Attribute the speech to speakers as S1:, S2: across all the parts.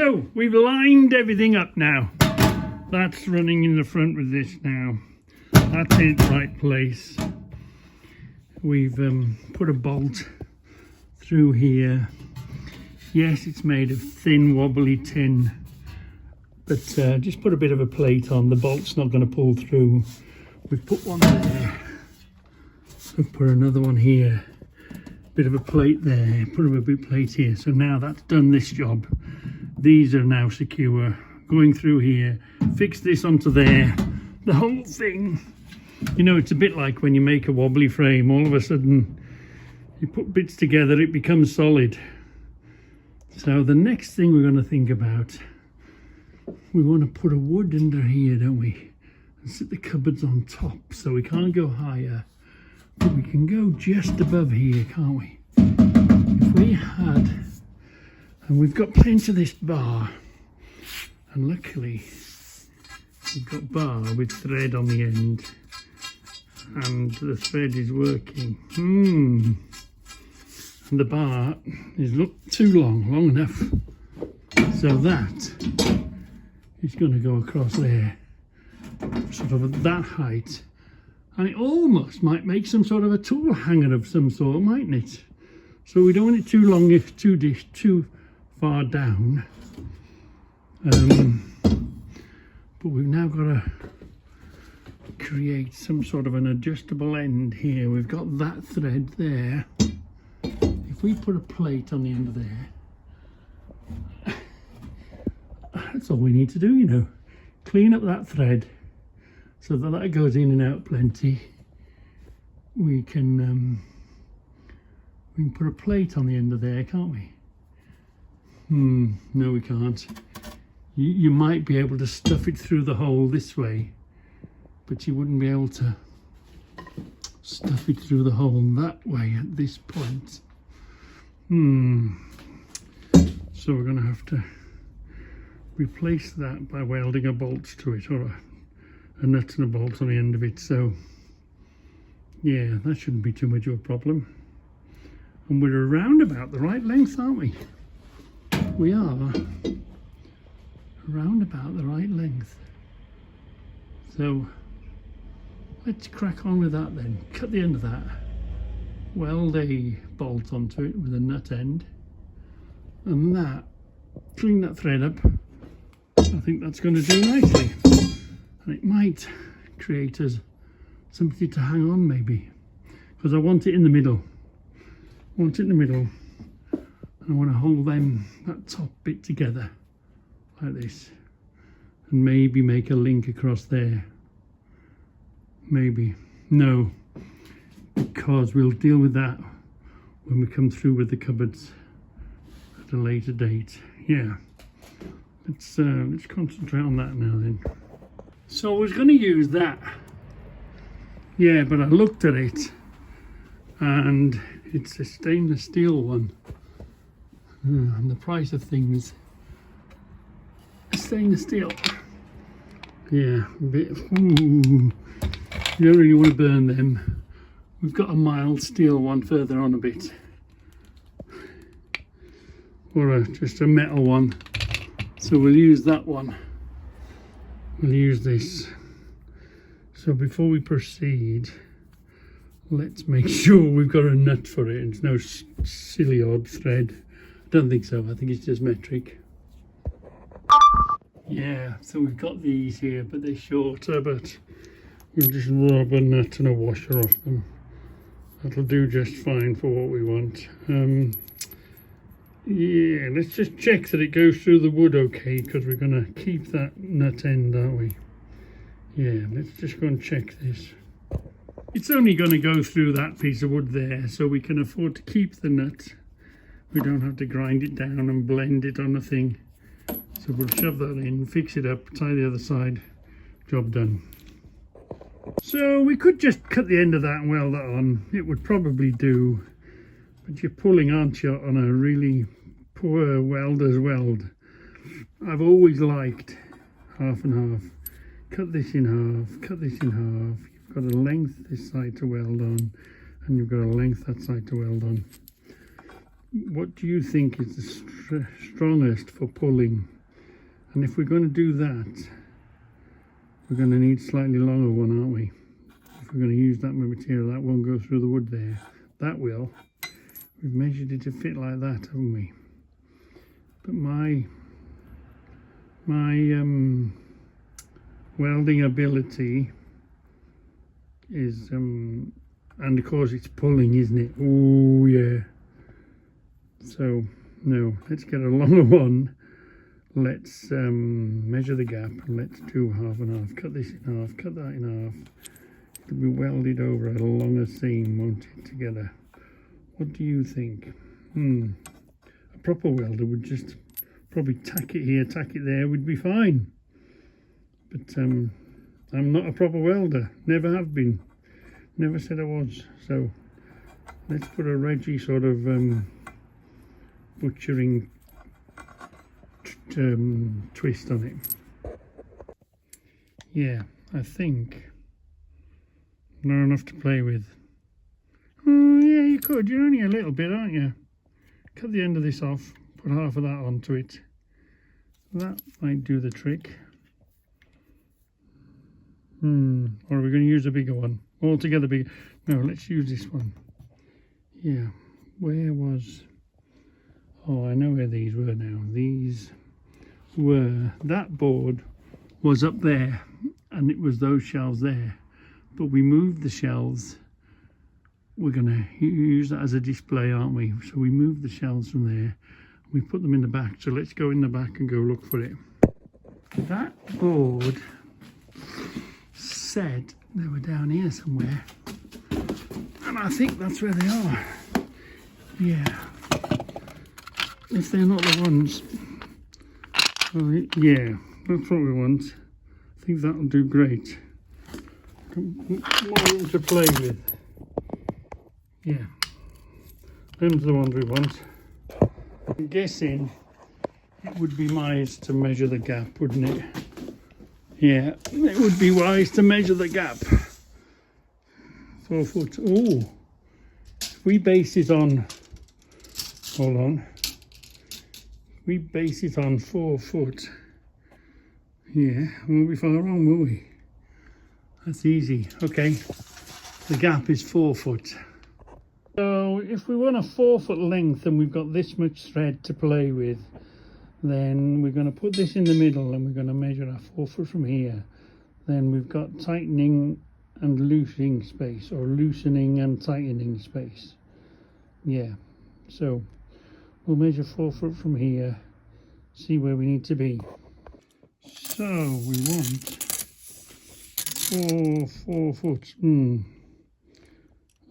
S1: So we've lined everything up now. That's running in the front with this now. That's in its right place. We've put a bolt through here. Yes, it's made of thin wobbly tin, but just put a bit of a plate on. The bolt's not going to pull through. We've put one there. We've put another one here. Bit of a plate there. Put a bit plate here. So now that's done this job. These are now secure. Going through here. Fix this onto there. The whole thing. You know, it's a bit like when you make a wobbly frame. All of a sudden, you put bits together, it becomes solid. So the next thing we're going to think about, we want to put a wood under here, don't we? And sit the cupboards on top, so we can't go higher. But we can go just above here, can't we? If we had, and we've got plenty of this bar, and luckily we've got bar with thread on the end, and the thread is working. And the bar is not too long enough, so that is going to go across there, sort of at that height, and it almost might make some sort of a tool hanger of some sort, mightn't it? So we don't want it too long, if too far down. But we've now got to create some sort of an adjustable end here. We've got that thread there. If we put a plate on the end of there, that's all we need to do, you know. Clean up that thread so that that goes in and out plenty. We can put a plate on the end of there, can't we? No, we can't. You might be able to stuff it through the hole this way, but you wouldn't be able to stuff it through the hole that way at this point. So we're going to have to replace that by welding a bolt to it, or a nut and a bolt on the end of it. So yeah, that shouldn't be too much of a problem. And we're around about the right length, aren't we? We are around about the right length. So let's crack on with that then. Cut the end of that, weld a bolt onto it with a nut end, and that, clean that thread up. I think that's going to do nicely, and it might create us something to hang on, maybe, because I want it in the middle. I want it in the middle, and I want to hold that top bit together like this, and maybe make a link across there. Maybe. No, because we'll deal with that when we come through with the cupboards at a later date. Yeah, let's concentrate on that now then. So I was going to use that, yeah, but I looked at it and it's a stainless steel one, and the price of things, stainless steel, yeah, a bit, you don't really want to burn them. We've got a mild steel one further on a bit, or just a metal one, so we'll use that one. We'll use this. So before we proceed, let's make sure we've got a nut for it. It's no silly odd thread. I don't think so. I think it's just metric. Yeah, so we've got these here, but they're shorter, but we'll just rub a nut and a washer off them. That'll do just fine for what we want. Yeah, let's just check that it goes through the wood okay, because we're going to keep that nut end, aren't we? Yeah, let's just go and check this. It's only going to go through that piece of wood there, so we can afford to keep the nut. We don't have to grind it down and blend it on the thing. So we'll shove that in, fix it up, tie the other side, job done. So we could just cut the end of that and weld that on. It would probably do, but you're pulling, aren't you, on a really poor welder's weld. I've always liked half and half. Cut this in half, cut this in half. You've got a length this side to weld on, and you've got a length that side to weld on. what do you think is the strongest for pulling? And if we're going to do that, we're going to need a slightly longer one, aren't we? If we're going to use that material, that won't go through the wood there. That will. We've measured it to fit like that, haven't we? But my welding ability is, and of course it's pulling, isn't it? Oh yeah. So no, let's get a longer one. Let's measure the gap and let's do half and half. Cut this in half, cut that in half. It'll be welded over a longer seam, won't it, together? What do you think? A proper welder would just probably tack it here, tack it there, would be fine. But I'm not a proper welder, never have been, never said I was. So let's put a Reggie sort of butchering twist on it. Yeah, I think not enough to play with. Oh yeah, you could. You're only a little bit, aren't you? Cut the end of this off, put half of that onto it. That might do the trick. Or are we going to use a bigger one? Altogether bigger? No, let's use this one. Yeah, where was... Oh, I know where these were now. These were... That board was up there, and it was those shelves there. But we moved the shelves. We're going to use that as a display, aren't we? So we moved the shelves from there. We put them in the back. So let's go in the back and go look for it. That board said they were down here somewhere. And I think that's where they are. Yeah. If they're not the ones. Well, yeah, that's what we want. I think that'll do great. More room to play with. Yeah, them's the ones we want. I'm guessing it would be wise to measure the gap, wouldn't it? Yeah, it would be wise to measure the gap. 4 foot. Oh, if we base it on, hold on. We base it on 4 foot. Yeah, we won't be far wrong, will we? That's easy. Okay, the gap is 4 foot. So if we want a 4 foot length and we've got this much thread to play with, then we're going to put this in the middle and we're going to measure our 4 foot from here. Then we've got tightening and loosening space, or loosening and tightening space. Yeah, so we'll measure 4 foot from here, see where we need to be. So we want 4 foot.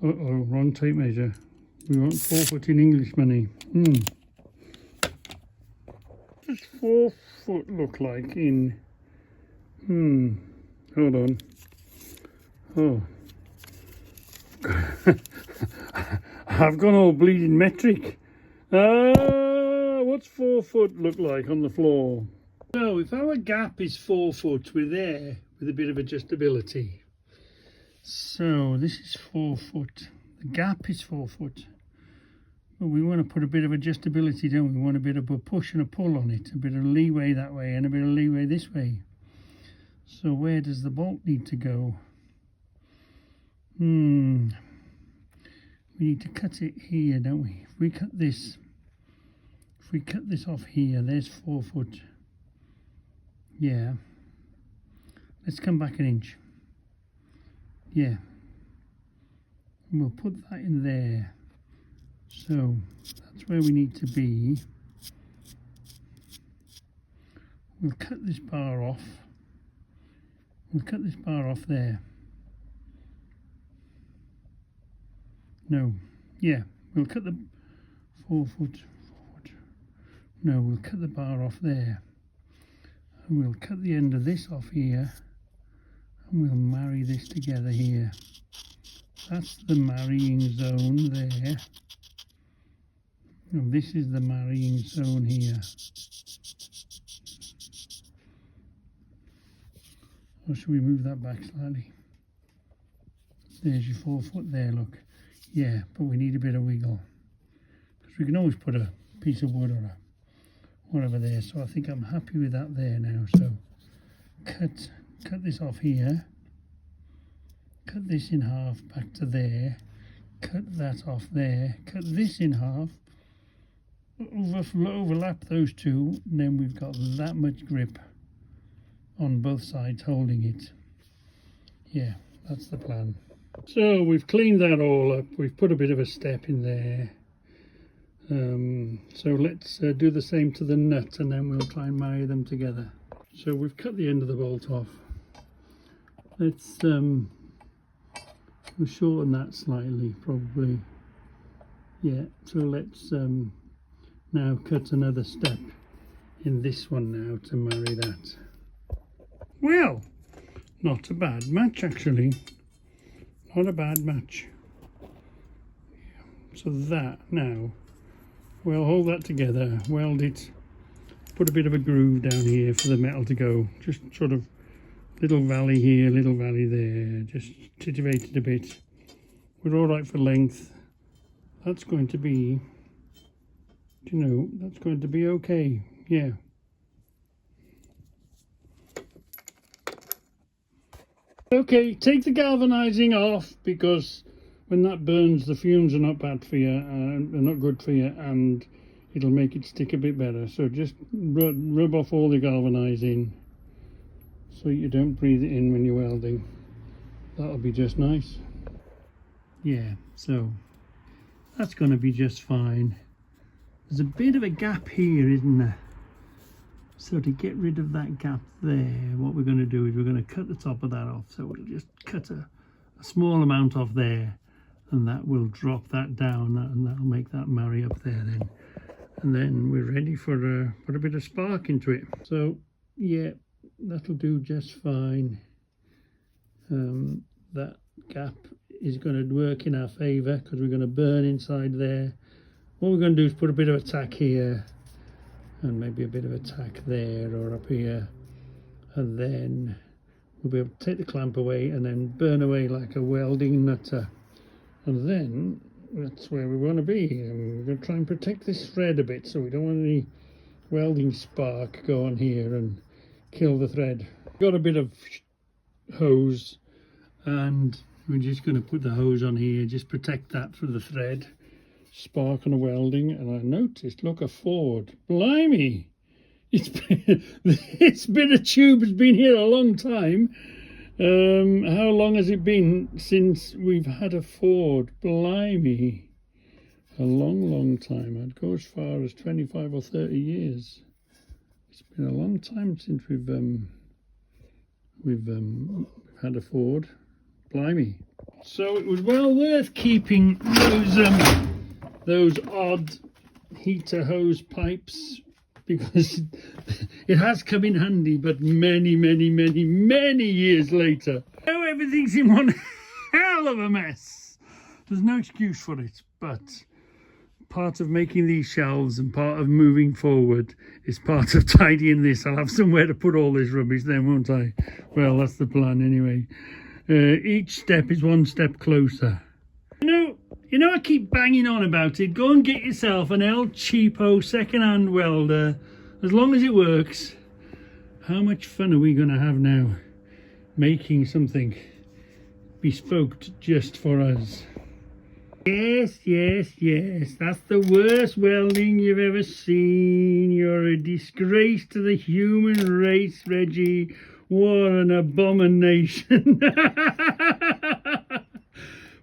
S1: Uh-oh, wrong tape measure. We want 4 foot in English money. Does 4 foot look like in... hold on. Oh. I've gone all bleeding metric. What's 4 foot look like on the floor? So if our gap is 4 foot, we're there with a bit of adjustability. So this is 4 foot. The gap is 4 foot. But we want to put a bit of adjustability, don't we? We want a bit of a push and a pull on it, a bit of leeway that way and a bit of leeway this way. So where does the bolt need to go? We need to cut it here, don't we? If we cut this off here, there's 4 foot. Yeah. Let's come back an inch. Yeah. And we'll put that in there. So that's where we need to be. We'll cut this bar off. We'll cut this bar off there. No. Yeah. We'll cut the 4 foot. No, we'll cut the bar off there. And we'll cut the end of this off here. And we'll marry this together here. That's the marrying zone there. And this is the marrying zone here. Or should we move that back slightly? There's your 4 foot there, look. Yeah, but we need a bit of wiggle. Because we can always put a piece of wood or a whatever there. So I think I'm happy with that there now. So cut this off here, cut this in half back to there, cut that off there, cut this in half, overlap those two, and then we've got that much grip on both sides holding it. Yeah, that's the plan. So we've cleaned that all up, we've put a bit of a step in there. So let's do the same to the nut, and then we'll try and marry them together. So we've cut the end of the bolt off. Let's we'll shorten that slightly, probably. Yeah, so let's now cut another step in this one now to marry that. Well, not a bad match actually. Not a bad match. So that now, we'll hold that together, weld it, put a bit of a groove down here for the metal to go. Just sort of little valley here, little valley there, just titivate it a bit. We're all right for length. That's going to be, you know, that's going to be okay. Yeah. Okay, take the galvanizing off, because when that burns, the fumes are not bad for you, they're not good for you, and it'll make it stick a bit better. So just rub off all the galvanizing so you don't breathe it in when you're welding. That'll be just nice. Yeah, so that's going to be just fine. There's a bit of a gap here, isn't there? So to get rid of that gap there, what we're going to do is we're going to cut the top of that off. So we'll just cut a small amount off there, and that will drop that down, and that'll make that marry up there then. And then we're ready for put a bit of spark into it. So yeah, that'll do just fine. That gap is going to work in our favour, because we're going to burn inside there. What we're going to do is put a bit of a tack here, and maybe a bit of a tack there or up here, and then we'll be able to take the clamp away and then burn away like a welding nutter. And then that's where we want to be. And we're going to try and protect this thread a bit, so we don't want any welding spark go on here and kill the thread. Got a bit of hose, and we're just going to put the hose on here, just protect that for the thread spark on a welding. And I noticed, look, a Ford. Blimey, this bit of tube has been here a long time. How long has it been since we've had a Ford? Blimey, a long time. I'd go as far as 25 or 30 years. It's been a long time since we've had a Ford. Blimey. So it was well worth keeping those odd heater hose pipes, because it has come in handy, but many years later. Oh, everything's in one hell of a mess. There's no excuse for it, but part of making these shelves and part of moving forward is part of tidying this. I'll have somewhere to put all this rubbish then, won't I? Well, that's the plan anyway. Each step is one step closer. You know, I keep banging on about it. Go and get yourself an El Cheapo second-hand welder, as long as it works. How much fun are we going to have now making something bespoke just for us? Yes, that's the worst welding you've ever seen. You're a disgrace to the human race, Reggie. What an abomination.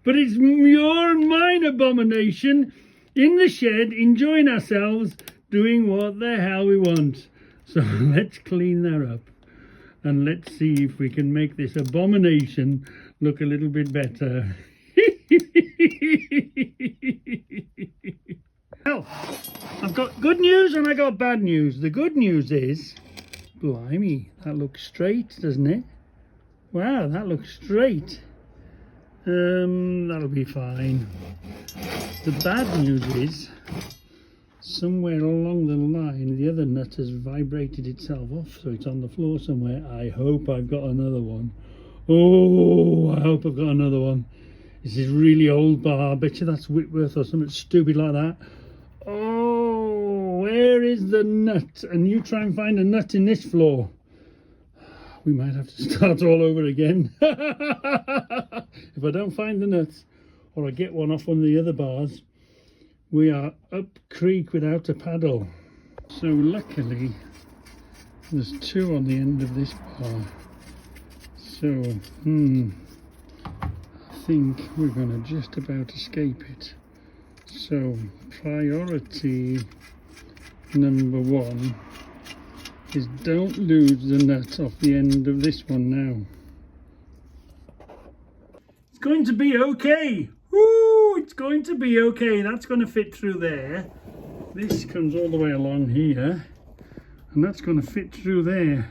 S1: But it's your and mine abomination, in the shed, enjoying ourselves, doing what the hell we want. So let's clean that up, and let's see if we can make this abomination look a little bit better. Well, I've got good news and I got bad news. The good news is, blimey, that looks straight, doesn't it? Wow, that looks straight. That'll be fine. The bad news is, somewhere along the line, the other nut has vibrated itself off, so it's on the floor somewhere. I hope I've got another one. Oh, I hope I've got another one. This is really old bar. I bet you that's Whitworth or something stupid like that. Oh, Where's the nut? And you try and find a nut in this floor. We might have to start all over again. If I don't find the nut, or I get one off one of the other bars, we are up creek without a paddle. So luckily, there's two on the end of this bar. So, I think we're going to just about escape it. So, priority number one is don't lose the nut off the end of this one now. It's going to be okay. Woo! It's going to be okay. That's going to fit through there. This comes all the way along here, and that's going to fit through there.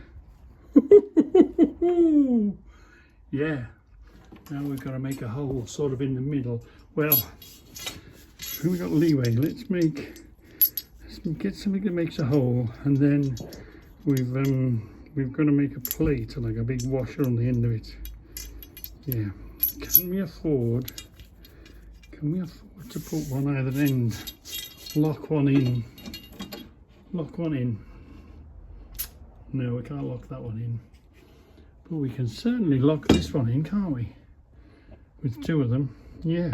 S1: Yeah. Now we've got to make a hole sort of in the middle. Well, we got leeway. Let's get something that makes a hole, and then we've got to make a plate, like a big washer on the end of it. Yeah. Can we afford to put one either end? Lock one in. Lock one in. No, we can't lock that one in. But we can certainly lock this one in, can't we? With two of them. Yeah.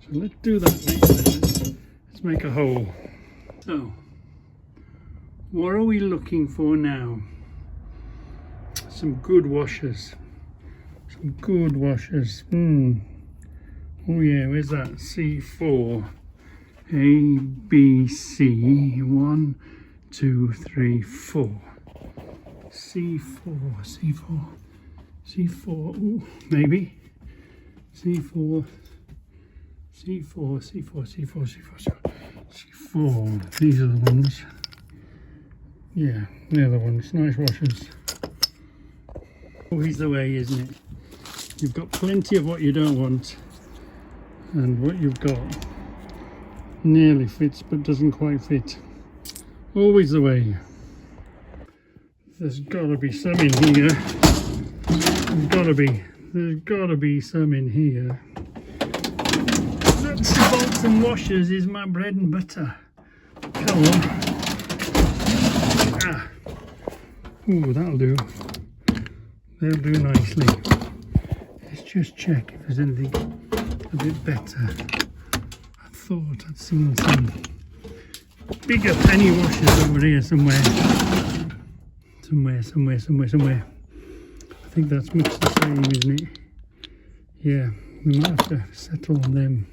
S1: So let's do that next then. Let's make a hole. So, what are we looking for now? Some good washers. Some good washers. Oh yeah, where's that? C4. A, B, C. 1, 2, 3, 4. C4. Ooh, maybe. C4. These are the ones. Yeah, they're the ones. Nice washers. Always the way, isn't it? You've got plenty of what you don't want, and what you've got nearly fits but doesn't quite fit. Always the way. There's got to be some in here. There's got to be some in here. Nuts, bolts and washers is my bread and butter. Come on. Ah. Ooh, that'll do. They'll do nicely. Let's just check if there's anything a bit better. I thought I'd seen some bigger penny washers over here somewhere. Somewhere. I think that's much the same, isn't it? Yeah, we might have to settle on them.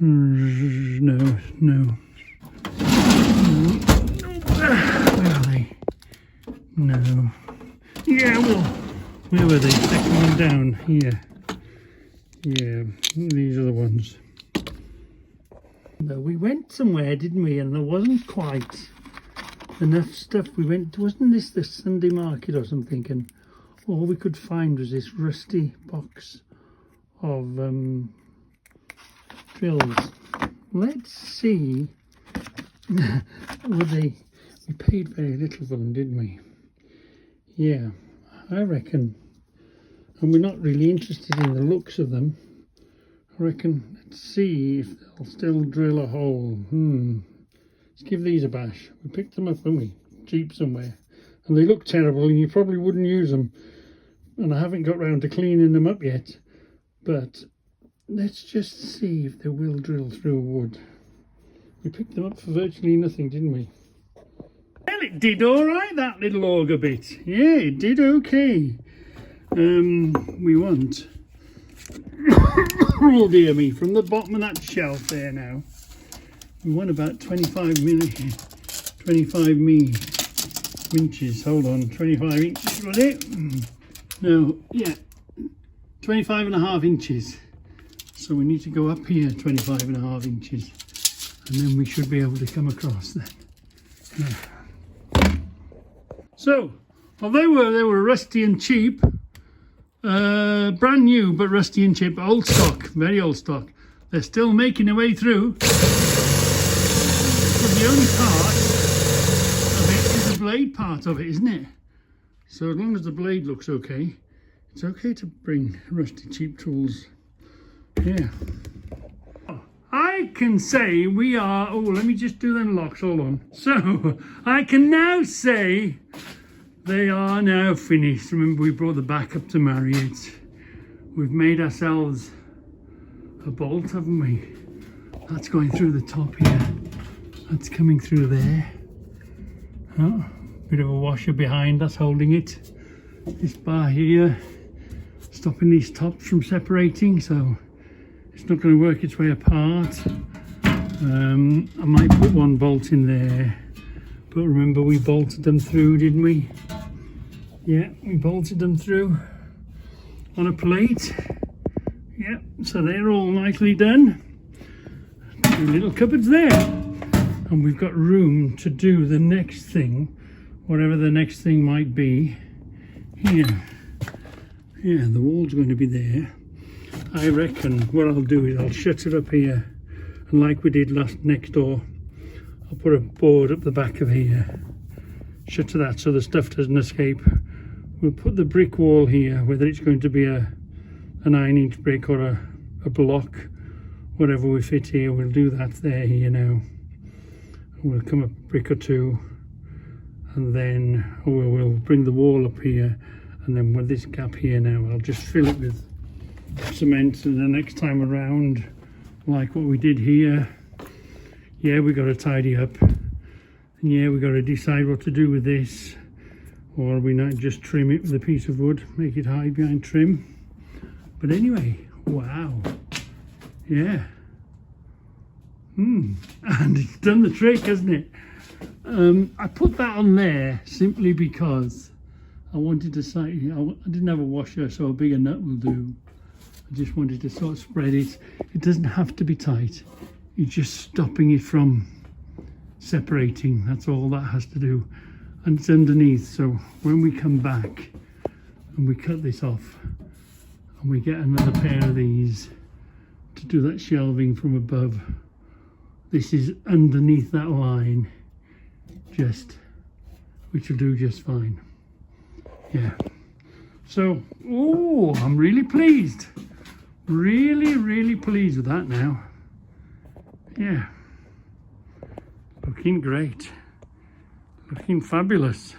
S1: No. Where are they? No. Yeah, well, where were they? Second one down here. Yeah, these are the ones. No, we went somewhere, didn't we? And there wasn't quite enough stuff. Wasn't this the Sunday market or something? And all we could find was this rusty box of drills. Let's see. We paid very little for them, didn't we? Yeah, I reckon. And we're not really interested in the looks of them. I reckon, let's see if they'll still drill a hole. Let's give these a bash. We picked them up, didn't we? Cheap somewhere. And they look terrible and you probably wouldn't use them. And I haven't got round to cleaning them up yet. But let's just see if they will drill through wood. We picked them up for virtually nothing, didn't we? Well, it did all right, that little auger bit. Yeah, it did okay. We want... oh dear me, from the bottom of that shelf there now, we want about 25 inches. Hold on, 25 inches, was it? No, yeah, 25.5 inches. So we need to go up here 25.5 inches, and then we should be able to come across then. Yeah. So, well, they were rusty and cheap. Brand new but rusty and cheap, old stock, very old stock. They're still making their way through. But the only part of it is the blade part of it, isn't it? So as long as the blade looks okay, it's okay to bring rusty cheap tools. Yeah. Oh, I can say we are, oh, let me just do them locks, hold on. So, I can now say they are now finished. Remember, we brought the back up to marry it. We've made ourselves a bolt, haven't we? That's going through the top here. That's coming through there. Oh, bit of a washer behind us holding it. This bar here, stopping these tops from separating, so it's not going to work its way apart. I might put one bolt in there, but remember we bolted them through, didn't we? Yeah, we bolted them through on a plate. Yeah, so they're all nicely done. Two little cupboards there. And we've got room to do the next thing, whatever the next thing might be. Here. Yeah, the wall's going to be there. I reckon what I'll do is I'll shut it up here, and like we did next door, I'll put a board up the back of here, shut to that so the stuff doesn't escape. We'll put the brick wall here, whether it's going to be a 9-inch brick or a block, whatever we fit here, we'll do that there here now. We'll come a brick or two, and then we'll bring the wall up here, and then with this gap here now, I'll just fill it with cement, and the next time around, like what we did here, yeah, we got to tidy up, and yeah, we got to decide what to do with this, or we might just trim it with a piece of wood, make it hide behind trim. But anyway, wow, yeah, and it's done the trick, hasn't it? I put that on there simply because I wanted to say, I didn't have a washer, so a bigger nut will do. I just wanted to sort of spread it. It doesn't have to be tight. You're just stopping it from separating. That's all that has to do. And it's underneath, so when we come back and we cut this off and we get another pair of these to do that shelving from above, this is underneath that line, which will do just fine. Yeah. So, oh, I'm really pleased. Really pleased with that now. Yeah. Looking great. Looking fabulous.